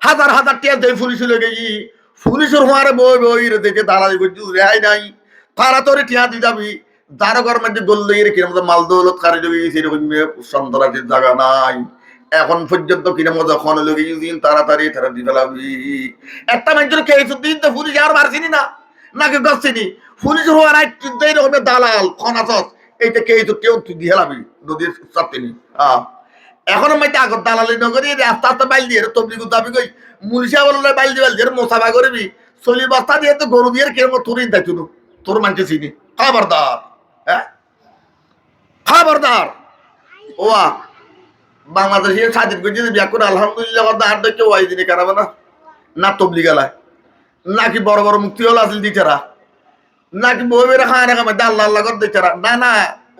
হাজার হাজার টিয়া দেয় পুলিশ লেগে পুলিশের হওয়ারে বই বই রে দেখে দাঁড়াই করছি রেহাই নাই তারা তোরে টিয়া দি যাবি যার গভর্নমেন্ট গোল্লে কিরম মাল দৌলত কারি লেগে গেছে এরকম সন্ত্রাসীর জায়গা নাই এখন পর্যন্ত কিরম যখন লেগে গেছিস তাড়াতাড়ি তারা দি ফেলাবি একটা মানুষের খেয়েছে দিন তো পুলিশ আর মারছিনি না নাকি গছিনি পুলিশের হওয়ার এইরকম দালাল খনাচস এইটা খেয়েছে কেউ তুই দিয়ে ফেলাবি নদীর চাপতেনি এখনো মাইতে আগত দালালি নগরী আস্তে আস্তে বাইল দিয়ে তবলিগুর দাবি কই মুলসা বললে বাইল দিয়ে মোসাফা করবি চলি বস্তা দিয়ে তো গরু দিয়ে কিরকম তোরই দেখ তোর মানকে চিনি খবরদার হ্যাঁ খবরদার ওয়া বাংলাদেশের স্বাধীন করছে বিয়া করে আলহামদুলিল্লাহ আর কেউ ওয়াই দিনে কারাবে না না তবলিগালায় নাকি বড় বড় মুক্তি হল আসল দিচারা নাকি বই বেড়ে খায় রাখা মধ্যে আল্লাহ আল্লাহ কর দিচারা না না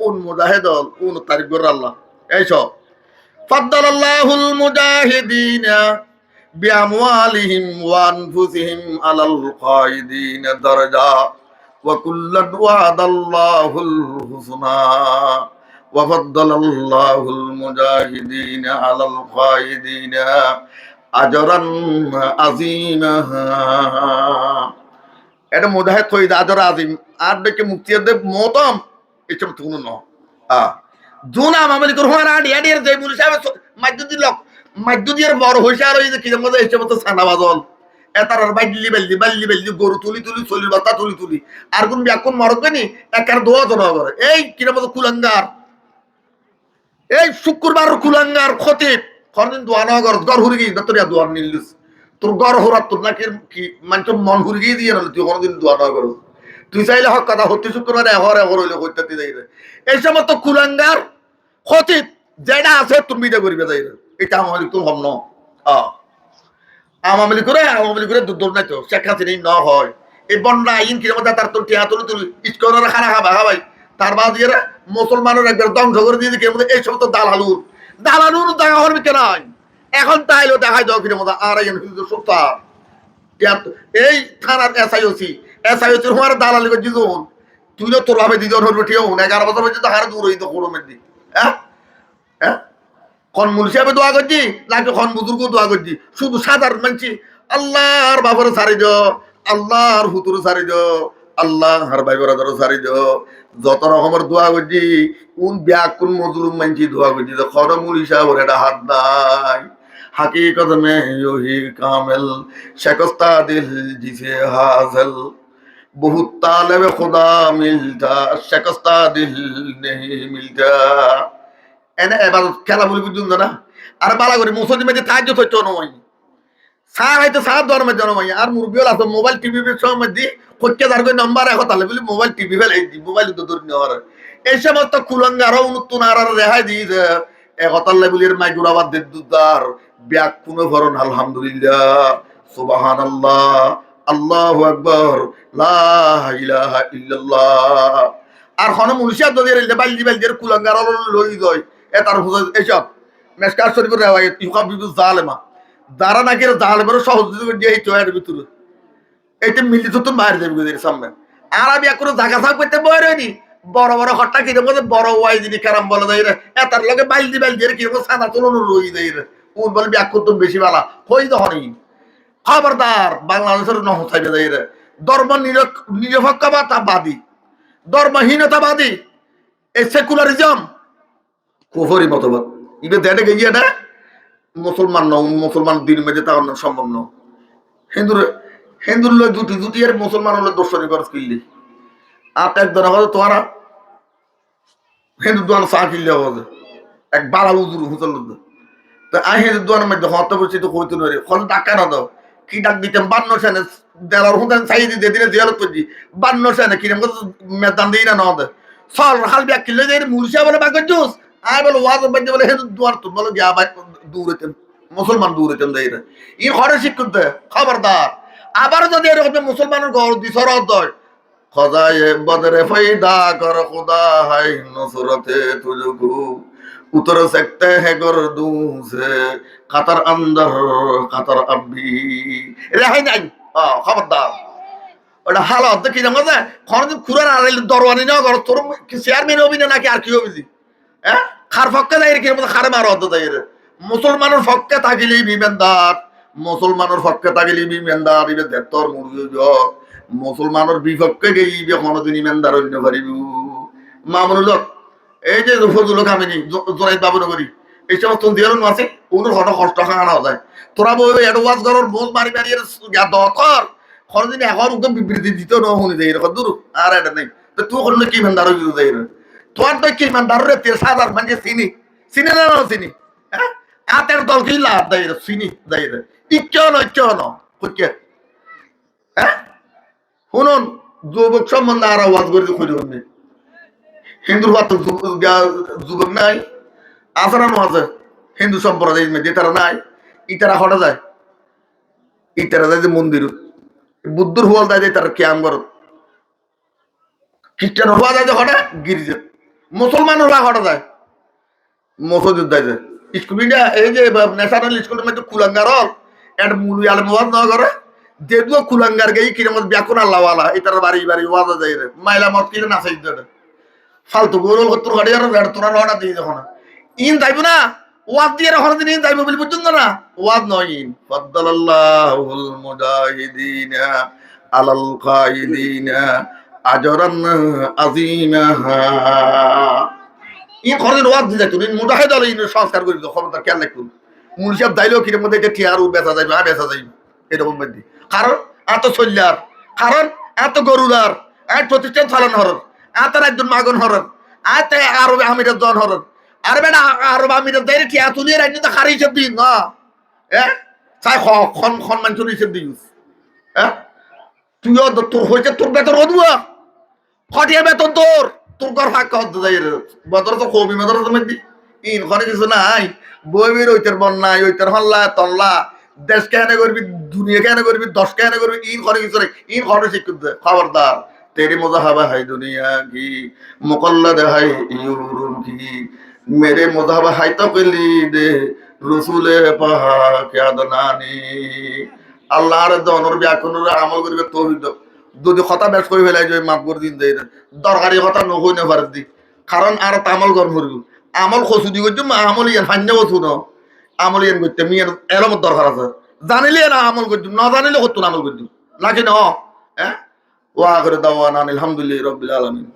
উন মুজাহিদ উন তারিফ করে আল্লাহ এইসব فضل الله المجاهدين بأموالهم وأنفسهم على القائدين درجة وكلا وعد الله الحسنى وفضل الله المجاهدين على القائدين أجرا عظيما এটা মুজাহিদ কই আজর আজিম আর দেখে মুক্তিদের মতম এসব তুনো ন জোনা মামলি কর হওয়ার আড়ি আড়ি যে পুলিশ মাদ্দুদি লোক মাদ্দুদির বড় হইছে আর ওই যে কিরম মজা এসে মতো সানা বাজল এতার বাল্লি বাল্লি বাল্লি বাল্লি গরু তুলি তুলি চলি বাতা তুলি তুলি আর কোন ব্যাকুন মরবে নি একার দোয়া জনা করে এই কিরম মতো কুলাঙ্গার এই শুক্রবার কুলাঙ্গার খতিব খরদিন দোয়া না কর গর হুরি গিয়ে তোর দোয়া নিলিস তোর গর হরাত তোর নাকি কি মানুষ মন হুরি গিয়ে দিয়ে তুই কোনোদিন দোয়া না করো তুই চাইলে হক কথা হতে শুক্রবার এহর এহর হইলে হইতে যাই এই সমস্ত কুলাঙ্গার খতিব যেটা আছে তুমি এটা করবে যাই এটা আমাদের তো হম ন আমামলি করে দূর নাই তো শেখ হাসিনা ন হয় এই বন্যা আইন কিরম তার তোর টিয়া তুলি তুলি ইস্কনের খানা খাবা ভাই তার বাদ দিয়ে মুসলমানের একবার ধ্বংস করে দিয়ে কিরম এই সমস্ত দালালুর দেখা হরবি কেন এখন তাইলেও দেখাই দাও কিরম আর সত্তা এই থানার এসআইওসি হওয়ার দালালি করে দিজন তুই না তোর ভাবে দিজন হরবে ঠিক 11 বছর পর্যন্ত হারে দূর হইতো কোনো মেদি হ্যাঁ খন মুলসি আমি দোয়া করছি নাকি খন বুজুর্গ দোয়া করছি শুধু সাধারণ মানছি আল্লাহর বাবার সারি দো আল্লাহর হুতুর সারি দো আল্লাহর ভাই বরাদার সারি দো যত রকমের দোয়া করছি কোন ব্যাগ কোন মজলুম মানছি দোয়া করছি তো খন মুলসা ওর এটা হাত নাই हकीकत में यही कामिल शिकस्ता दिल जिसे हासिल बहुत तालिब खुदा मिलता शिकस्ता दिल नहीं मिलता এনে এবার খেলা বলি বুঝুন না আর বালা করে মুসলিম যে তাহাজ্জুদ হইতো নয় সার হয়তো সার ধর্মের জন্মাই আর মুরবিওল আছে মোবাইল টিভি সময় মধ্যে কইকে দার কই নাম্বার এখন তাহলে বলি মোবাইল টিভি ফেলে দি মোবাইল তো দূর নেওয়ার এই সমস্ত কুলঙ্গার উন্নতন আর রেহাই দিয়ে একতাল্লাই বলির মাই গুড়াবাদ দেদার ব্যাক পুনঃ ভরণ আলহামদুলিল্লাহ সুবহানাল্লাহ আল্লাহু আকবার লা ইলাহা ইল্লাল্লাহ আর খন মুলসিয়া দদের বাল্লি বাল্লির কুলঙ্গার লই যায় এটার এইসব মেসকার শরীফের রেওয়ায়াত ইউকাবিবু জালেমা যারা নাকি জালেমের সহযোগিতা দিয়ে এই চয়ের ভিতরে এইটা মিলিত তো বাইরে যাবে এর সামনে আর আমি কোনো জায়গা থাক করতে বয়নি বড় বড় হট্টা কি মধ্যে বড় ওয়াই যিনি কারাম বলে দেয় এটার লগে বাল্লি বাল্লির কি সাদা তুলন রই দেয় কোন বলে ব্যাকুর তো বেশি বালা হই তো হনি খবরদার বাংলাদেশের নহসাইবে দেয় ধর্ম নিরপেক্ষতাবাদী ধর্মহীনতাবাদী এই সেকুলারিজম কুফরি মতবাদ ইবে দেড়ে গিয়ে না মুসলমান নও মুসলমান দিন মেজে তা সম্ভব নয় হিন্দুর লোক দুটি এর মুসলমান হলে দর্শনী খরচ কিনলি আর একজন হবে তোমারা হিন্দুর দোয়ান চা কিনলে হবে এক বালা উজুর হুসল তো আই হিন্দুর দোয়ানের মধ্যে হত বলছি তো কইতে নয় ফল ডাকা না দাও কি ডাক দিতাম 52 সেনে দেলার হুদান চাই দিয়ে দিলে দিয়ালত করছি 52 সেনে কিরম মেদান দিই না নদ সল হাল ব্যাক কিনলে যে মুলসিয়া বলে বাগর জুস আই বলে ওয়াজ বন্ধ বলে হিন্দুর দোয়ার তো বলে গিয়া ভাই দূর হইতেন মুসলমান দূর হইতেন দেয়রা ই ঘরে শিক্ষিত খবরদার আবার যদি এরকম মুসলমানের ঘর দিছরত হয় খোদায়ে বদরে ফায়দা কর খুদা হাই নসরতে তুজকু উতর सकते हैं गर्दू से खतर अंदर खतर अभी রেহাই নাই খবরদার ওটা হালত দেখি না মজা কোনদিন খুরার আড়াইলে দরওয়ানি না কর তোর চেয়ারম্যান হবি না নাকি আর কি হবি হ্যাঁ খার ফক্কে যাই কি খারে মার হতে যাই মুসলমানের ফক্কে থাকিলেই বিবেন্দার মুসলমানের পক্ষে থাকিলে ইমানদার ইবে দেতর মুরগি মুসলমানের বিপক্ষে গেইবে কোনদিন ইমানদার অন্য পারিব মামুনুল হক এই যে ফজল কামিনী জোনাইদ বাবু নগরী এই সমস্ত দিয়ারন আছে ওদের হঠাৎ কষ্ট খাওয়া যায় তোরা বই অ্যাডভান্স করার বোঝ মারি মারি দখর কোনদিন এখন একদম বিবৃতি দিত না শুনি যাই এরকম দূর আর এটা নেই তো তুই করলে কি ইমানদার হয়ে যাই তোর তো কি ইমানদার রে তেল সাদার মানে চিনি চিনি না না চিনি হ্যাঁ আতের দল কি লাভ দেয় চিনি দেয় ইচ্ছা ন কইকে হ্যাঁ শুনুন যুবক সম্বন্ধে আর আওয়াজ করে খুঁজে শুনবে হিন্দুর বাদ যুবক নাই আছে না আছে হিন্দু সম্প্রদায় যে তারা নাই ইতারা হটা যায় ইতারা যায় যে মন্দির বুদ্ধর হওয়াল যায় যে তারা ক্যাম করত খ্রিস্টান হওয়া যায় যে হঠাৎ গির্জা মুসলমান হওয়া হঠাৎ যায় মসজিদ যায় যে স্কুল ইন্ডিয়া এই যে ন্যাশনাল স্কুলের মধ্যে কুলাঙ্গার একটা মুলুই আলম ওয়াজ না করে যেহেতু কুলাঙ্গার গেই কিরম ব্যাকুন আল্লাহওয়ালা এটার বাড়ি বাড়ি ওয়াজা যায় রে মাইলা মত কিনে নাচাই ফালতু গরুল হত্তর গাড়ি আর তোরা লড়া দিয়ে যখন ইন যাইব না ওয়াজ দিয়ে হঠাৎ দিন যাইব বলি বুঝছেন না ওয়াজ নয় ইন ফাদ্দালাল্লাহুল মুজাহিদিনা আলাল কাইদিনা আজরান আযীমা ইন খরদিন ওয়াজ দিয়ে যাইতো মুজাহিদ আলী সংস্কার করে দিত খবরদার খেয়াল রাখুন মুনসাব দাইলেও কিরম মধ্যে এটা টিয়ার বেচা যাইবে বেচা যাইবে এরকম বাদ কারণ এত চল্লার কারণ এত গরুলার এত প্রতিষ্ঠান চালন হরর এত একজন মাগন হরর এত আরব আমিরের জন হরর আর বেটা আরব আমিরের দাইরে টিয়া তুলিয়ে রাখি তো খারি হিসেব দিন না হ্যাঁ চাই খন মানুষের হিসেব দিস হ্যাঁ তুইও তোর হয়েছে তোর বেতন হদুয়া খটিয়া বেতন তোর তোর ঘর ফাঁকা হতে যাই বদর তো কবি মদর তো মেদি ইন ঘরে কিছু নাই বই বের ওইটার বন্যায় ওইটার হল্লা তল্লা দেশ কেন করবি দুনিয়া কেন করবি দশ কেন করবি ইন ঘরে কিছু নাই ইন ঘরে শিক্ষিত খবরদার তেরি মুজাহাবা হাই দুনিয়া কি মুকল্লাদ হাই ইউরুম কি মেরে মুজাহাবা হাই তো কলি দে রসুলে পাহা কেদনানি আল্লাহর দনর ব্যাকুনরে আমল করবে তৌহিদ যদি কথা বেশ করে ফেলাই যে মাফ করে দিন দেয় দরকারি কথা নহই না পারে দি কারণ আর আমল গরম করবি আমল খসু দি করছো আমল ইয়ান ফান্য বসু ন আমল ইয়ান করতে মিয়ার এরম দরকার আছে জানিলে না আমল করছো না জানিলে কত আমল করছো নাকি ন হ্যাঁ ওয়া আখিরু দাওয়ানা আলহামদুলিল্লাহি রাব্বিল আলামিন